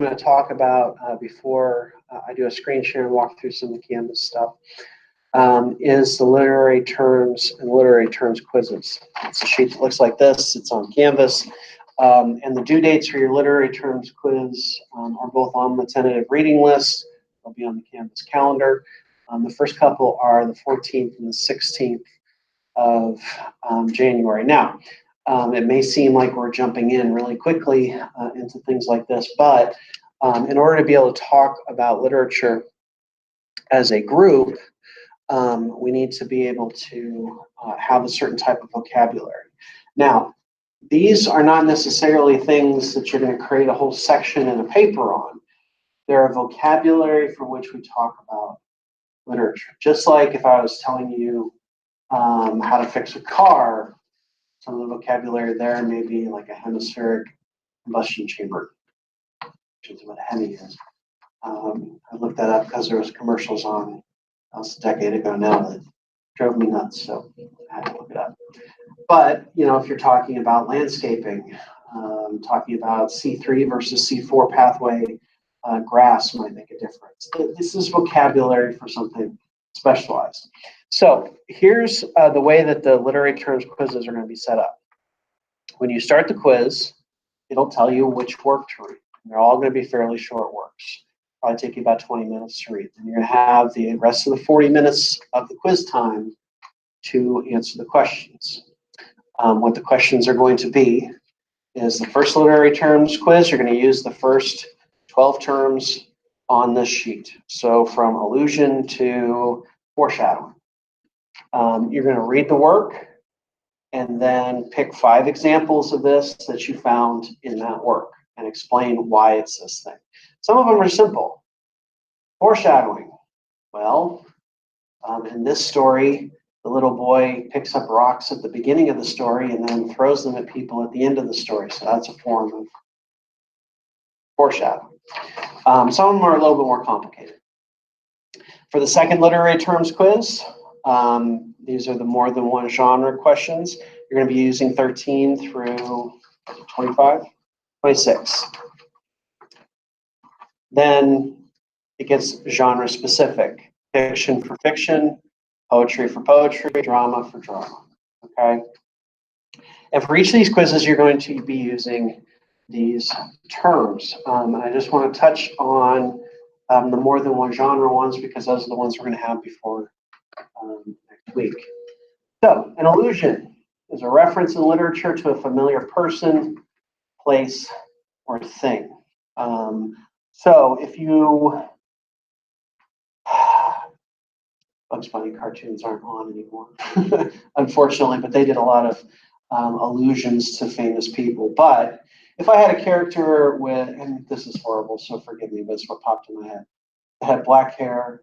going to talk about before I do a screen share and walk through some of the Canvas stuff is the literary terms and literary terms quizzes. It's a sheet that looks like this. It's on Canvas. And the due dates for your literary terms quiz are both on the tentative reading list. They'll be on the Canvas calendar. The first couple are the 14th and the 16th of January. Now, it may seem like we're jumping in really quickly into things like this, but in order to be able to talk about literature as a group, we need to be able to have a certain type of vocabulary. Now, these are not necessarily things that you're going to create a whole section in a paper on. They're a vocabulary for which we talk about literature. Just like if I was telling you how to fix a car, some of the vocabulary there may be like a hemispheric combustion chamber, which is what a hemi is. I looked that up because there was commercials on, that was a decade ago now, that drove me nuts, so I had to look it up. But, you know, if you're talking about landscaping, talking about C3 versus C4 pathway, grass might make a difference. This is vocabulary for something specialized. So here's the way that the literary terms quizzes are going to be set up. When you start the quiz, it'll tell you which work to read. They're all going to be fairly short works. Probably take you about 20 minutes to read. And you're going to have the rest of the 40 minutes of the quiz time to answer the questions. What the questions are going to be is the first literary terms quiz. You're going to use the first 12 terms on this sheet. So from allusion to foreshadowing. You're going to read the work and then pick 5 examples of this that you found in that work and explain why it's this thing. Some of them are simple. Foreshadowing. Well, in this story, the little boy picks up rocks at the beginning of the story and then throws them at people at the end of the story. So that's a form of foreshadowing. Some of them are a little bit more complicated. For the second literary terms quiz, these are the more than one genre questions. You're going to be using 13 through 25, 26. Then it gets genre specific. Fiction for fiction, poetry for poetry, drama for drama, okay? And for each of these quizzes, you're going to be using these terms. And I just want to touch on the more than one genre ones because those are the ones we're going to have before next week. So, an allusion is a reference in literature to a familiar person, place, or thing. So, if you Bugs Bunny cartoons aren't on anymore, unfortunately, but they did a lot of allusions to famous people. But if I had a character with, and this is horrible, so forgive me, but it's what popped in my head. I had black hair,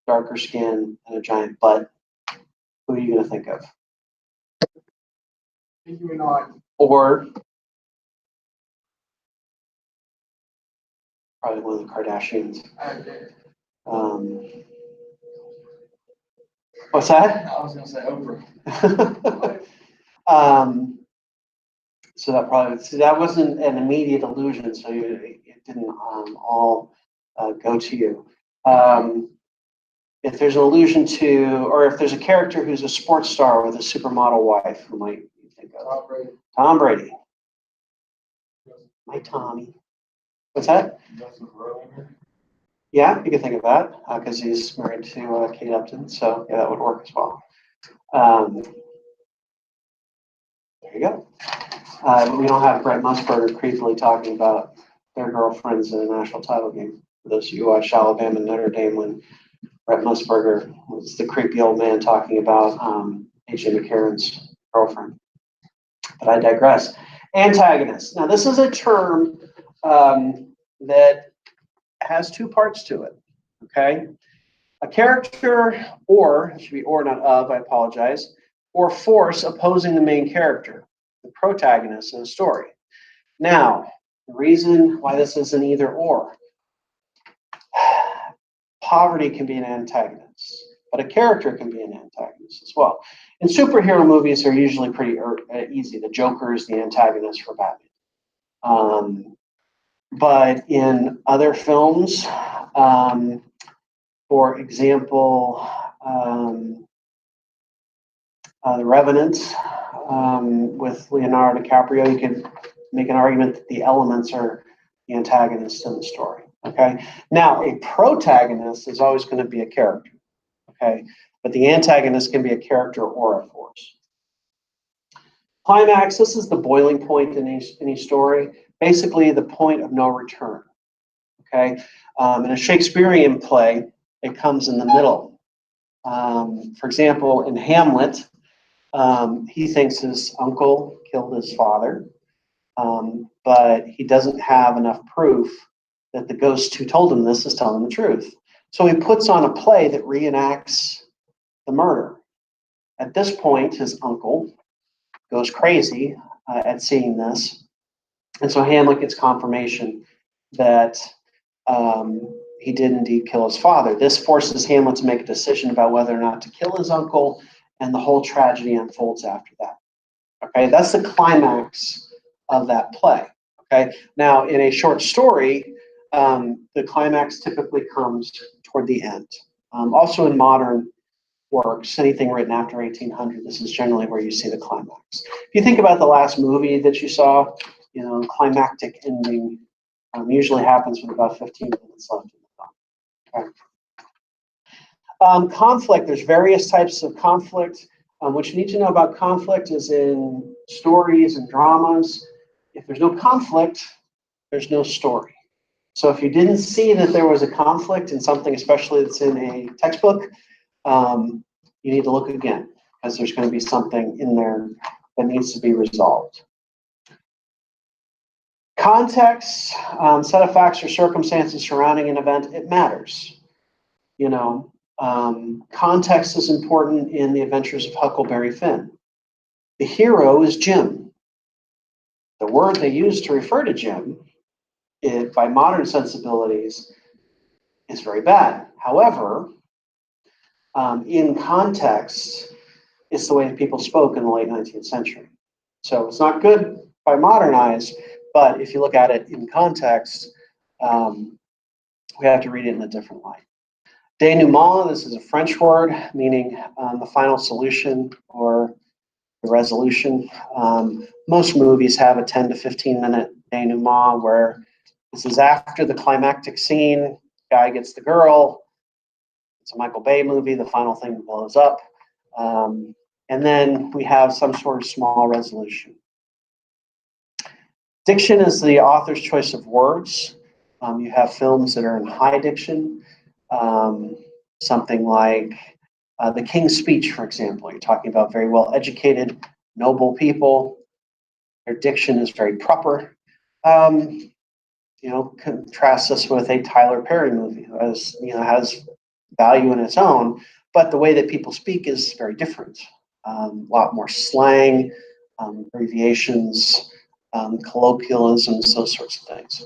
darker skin, and a giant butt. Who are you going to think of? Nicki Minaj. Or probably one of the Kardashians. What's that? I was going to say Oprah. So that probably, see, that wasn't an immediate allusion, so it didn't all go to you. If there's an allusion to, or if there's a character who's a sports star with a supermodel wife, who might you think of? Tom Brady. Tom Brady. My Tommy. What's that? Justin Verlander. Yeah, you can think of that because he's married to Kate Upton, so yeah, that would work as well. There you go. We don't have Brett Musburger creepily talking about their girlfriends in a national title game. For those of you who watched Alabama and Notre Dame when Brett Musburger was the creepy old man talking about A.J. McCarron's girlfriend. But I digress. Antagonist. Now, this is a term that has 2 parts to it, okay? A character, or, it should be or, not of, I apologize, or force opposing the main character, the protagonist in a story. Now, the reason why this is an either or, poverty can be an antagonist, but a character can be an antagonist as well. And superhero movies are usually pretty easy. The Joker is the antagonist for Batman. But in other films, for example, The Revenant, with Leonardo DiCaprio, you can make an argument that the elements are the antagonists in the story. Okay. Now, a protagonist is always going to be a character. Okay. But the antagonist can be a character or a force. Climax, this is the boiling point in any story, basically the point of no return. Okay. In a Shakespearean play, it comes in the middle. For example, in Hamlet, he thinks his uncle killed his father, but he doesn't have enough proof that the ghost who told him this is telling the truth. So he puts on a play that reenacts the murder. At this point, his uncle goes crazy at seeing this, and so Hamlet gets confirmation that he did indeed kill his father. This forces Hamlet to make a decision about whether or not to kill his uncle, and the whole tragedy unfolds after that. Okay, that's the climax of that play. Okay, now in a short story, the climax typically comes toward the end. Also in modern works, anything written after 1800, this is generally where you see the climax. If you think about the last movie that you saw, you know, climactic ending usually happens with about 15 minutes left in the film. Okay. Conflict, there's various types of conflict. What you need to know about conflict is in stories and dramas, if there's no conflict, there's no story. So if you didn't see that there was a conflict in something, especially that's in a textbook, you need to look again, because there's going to be something in there that needs to be resolved. Context, set of facts or circumstances surrounding an event, it matters. You know, context is important in the adventures of Huckleberry Finn. The hero is Jim. The word they use to refer to Jim, by modern sensibilities, is very bad. However, in context, it's the way that people spoke in the late 19th century. So it's not good by modern eyes, but if you look at it in context, we have to read it in a different light. Denouement, this is a French word meaning the final solution or the resolution. Most movies have a 10 to 15 minute denouement where this is after the climactic scene, guy gets the girl. It's a Michael Bay movie, the final thing blows up. And then we have some sort of small resolution. Diction is the author's choice of words. You have films that are in high diction, something like The King's Speech, for example. You're talking about very well-educated, noble people. Their diction is very proper. You know, contrast this with a Tyler Perry movie, as you know, has value in its own, but the way that people speak is very different. A lot more slang, abbreviations, colloquialisms, those sorts of things.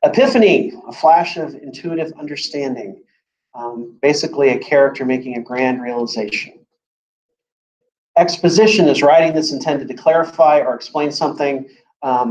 Epiphany, a flash of intuitive understanding. Basically a character making a grand realization. Exposition is writing that's intended to clarify or explain something.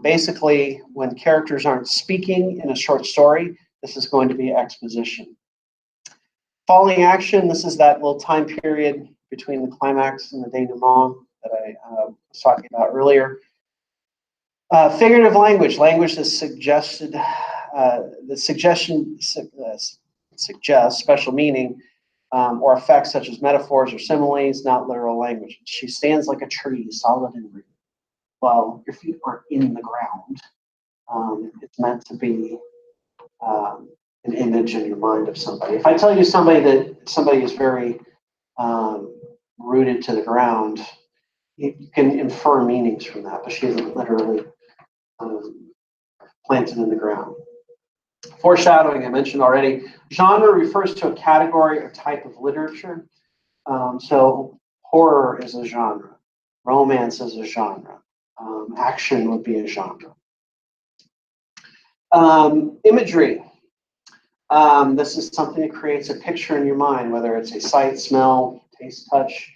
Basically, when characters aren't speaking in a short story, this is going to be exposition. Following action, this is that little time period between the climax and the denouement that I was talking about earlier. Figurative language, language that suggests special meaning or effects such as metaphors or similes, not literal language. She stands like a tree, solid and rooted. Well, your feet aren't in the ground. It's meant to be an image in your mind of somebody. If I tell you somebody is very rooted to the ground, you can infer meanings from that, but she isn't literally planted in the ground. Foreshadowing, I mentioned already. Genre refers to a category or type of literature. So horror is a genre. Romance is a genre. Action would be a genre. Imagery. This is something that creates a picture in your mind, whether it's a sight, smell, taste, touch,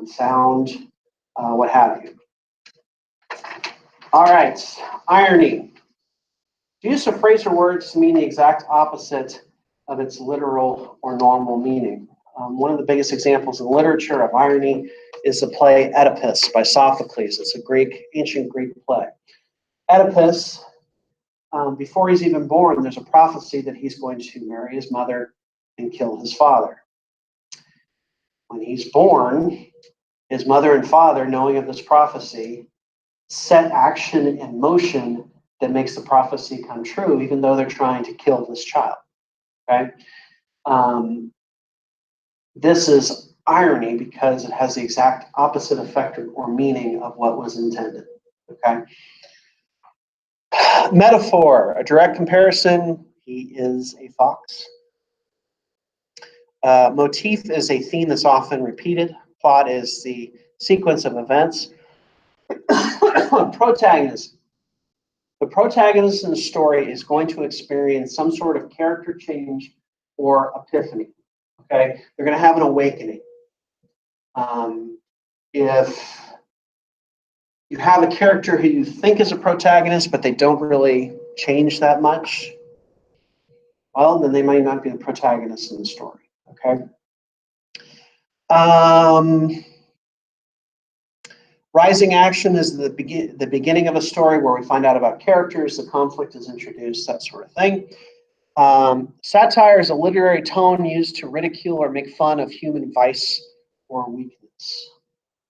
sound, what have you. All right, irony. To use a phrase or words to mean the exact opposite of its literal or normal meaning. One of the biggest examples in literature of irony is the play Oedipus by Sophocles. It's a ancient Greek play. Oedipus, before he's even born, there's a prophecy that he's going to marry his mother and kill his father. When he's born, his mother and father, knowing of this prophecy, set action in motion that makes the prophecy come true, even though they're trying to kill this child. Okay? This is irony because it has the exact opposite effect or meaning of what was intended. Okay? Metaphor, a direct comparison. He is a fox. Motif is a theme that's often repeated. Plot is the sequence of events. Protagonist. The protagonist in the story is going to experience some sort of character change or epiphany. Okay, they're going to have an awakening. If you have a character who you think is a protagonist, but they don't really change that much, well, then they might not be the protagonist in the story. Okay. Rising action is the beginning of a story where we find out about characters, the conflict is introduced, that sort of thing. Satire is a literary tone used to ridicule or make fun of human vice or weakness.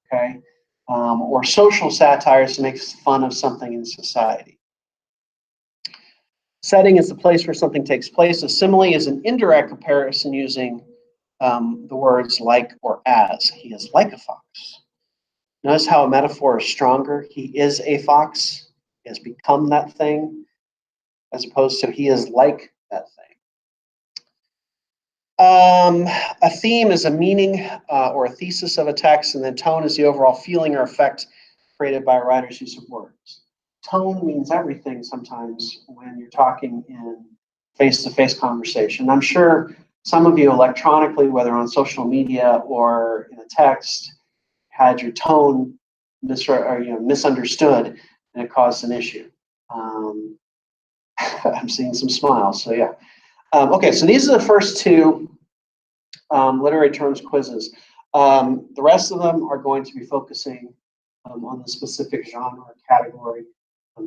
Okay, or social satire is to make fun of something in society. Setting is the place where something takes place. A simile is an indirect comparison using the words like or as. He is like a fox. Notice how a metaphor is stronger. He is a fox. He has become that thing, as opposed to he is like that thing. A theme is a meaning or a thesis of a text, and then tone is the overall feeling or effect created by a writer's use of words. Tone means everything sometimes when you're talking in face-to-face conversation. I'm sure some of you electronically, whether on social media or in a text, had your tone misunderstood, and it caused an issue. I'm seeing some smiles, so yeah. Okay, so these are the first two literary terms quizzes. The rest of them are going to be focusing on the specific genre or category,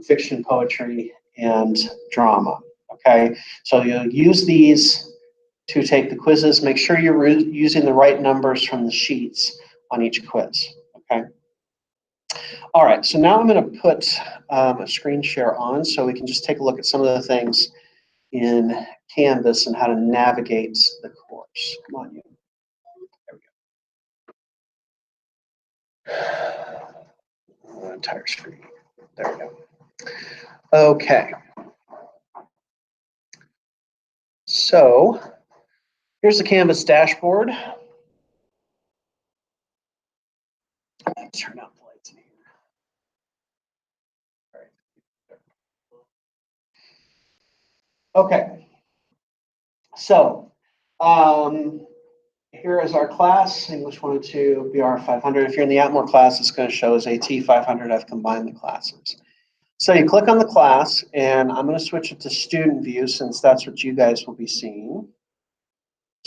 fiction, poetry, and drama. Okay, so you'll use these to take the quizzes. Make sure you're using the right numbers from the sheets on each quiz. Okay. All right, so now I'm going to put a screen share on so we can just take a look at some of the things in Canvas and how to navigate the course. Come on, you. There we go. Entire screen. There we go. Okay. So here's the Canvas dashboard. Turn out the lights in here. All right. Okay. So here is our class, English 102, BR 500. If you're in the Atmore class, it's going to show as AT 500. I've combined the classes. So you click on the class, and I'm going to switch it to student view since that's what you guys will be seeing.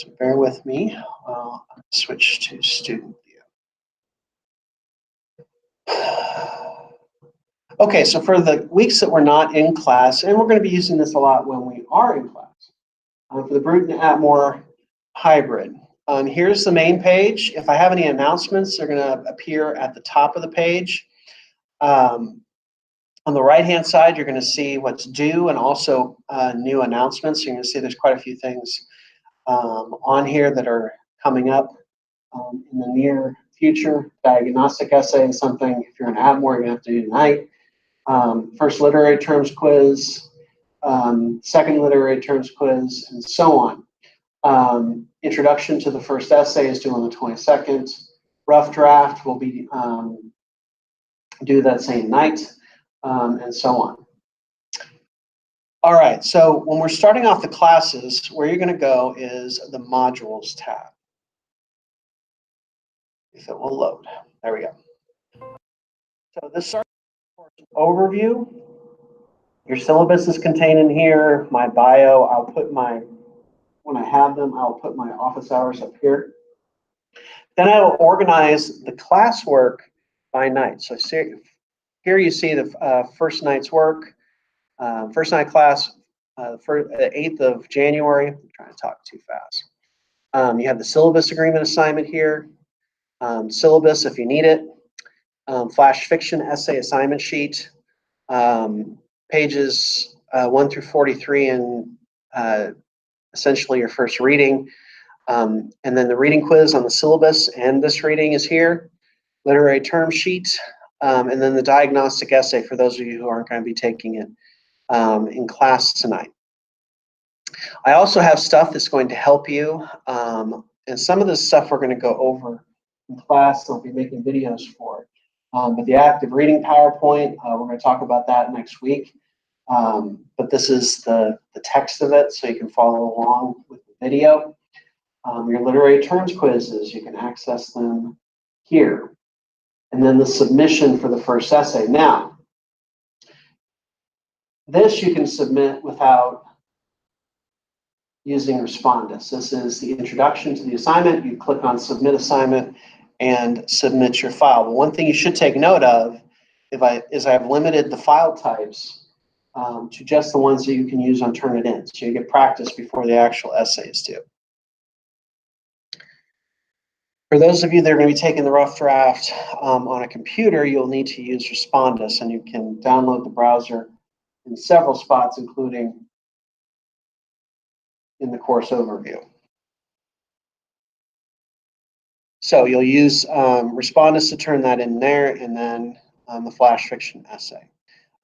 So bear with me. I'll switch to student view. Okay, so for the weeks that we're not in class, and we're going to be using this a lot when we are in class, for the Bruton Atmore hybrid. Here's the main page. If I have any announcements, they're going to appear at the top of the page. On the right-hand side, you're going to see what's due and also new announcements. You're going to see there's quite a few things on here that are coming up in the near future. Diagnostic essay is something, if you're in Atmore, you're going to have to do tonight. First literary terms quiz, second literary terms quiz, and so on. Introduction to the first essay is due on the 22nd. Rough draft will be due that same night, and so on. All right, so when we're starting off the classes, where you're going to go is the modules tab. If it will load. There we go. So this starts with overview. Your syllabus is contained in here. My bio, I'll put when I have them, I'll put my office hours up here. Then I will organize the classwork by night. So here you see the first night's work, first night class, the 8th of January. I'm trying to talk too fast. You have the syllabus agreement assignment here, syllabus if you need it, flash fiction essay assignment sheet, pages 1 through 43 and essentially your first reading. And then the reading quiz on the syllabus and this reading is here, literary term sheet, and then the diagnostic essay for those of you who aren't going to be taking it in class tonight. I also have stuff that's going to help you, and some of this stuff we're going to go over in class. I'll be making videos for it. But the active reading PowerPoint, we're going to talk about that next week. But this is the text of it, so you can follow along with the video. Your literary terms quizzes, you can access them here. And then the submission for the first essay. Now, this you can submit without using Respondus. This is the introduction to the assignment. You click on Submit Assignment and submit your file. But one thing you should take note of is I've limited the file types to just the ones that you can use on Turnitin. So you get practice before the actual essay is due. For those of you that are going to be taking the rough draft on a computer, you'll need to use Respondus, and you can download the browser in several spots, including in the course overview. So you'll use Respondus to turn that in there, and then the flash fiction essay.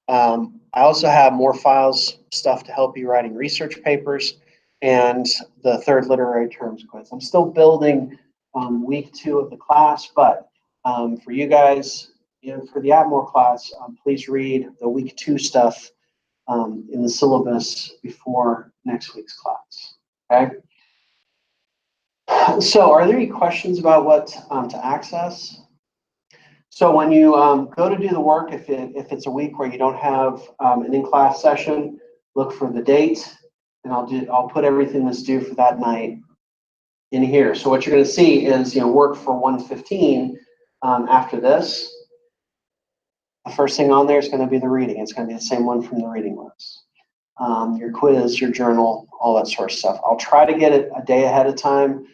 I also have more files, stuff to help you writing research papers, and the third literary terms quiz. I'm still building week 2 of the class, but for you guys, for the Add More class, please read the week 2 stuff in the syllabus before next week's class. Okay. So, are there any questions about what to access? So, when you go to do the work, if it's a week where you don't have an in-class session, look for the date, and I'll put everything that's due for that night in here. So what you're going to see is work for 1:15 after this. The first thing on there is going to be the reading. It's going to be the same one from the reading list. Your quiz, your journal, all that sort of stuff. I'll try to get it a day ahead of time,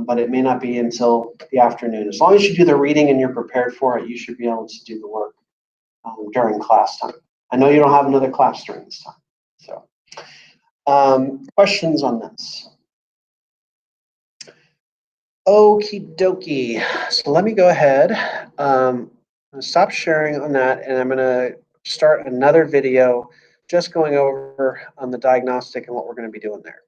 but it may not be until the afternoon. As long as you do the reading and you're prepared for it, you should be able to do the work during class time. I know you don't have another class during this time. So, questions on this? Okie dokie. So let me go ahead. I'm going to stop sharing on that, and I'm going to start another video just going over on the diagnostic and what we're going to be doing there.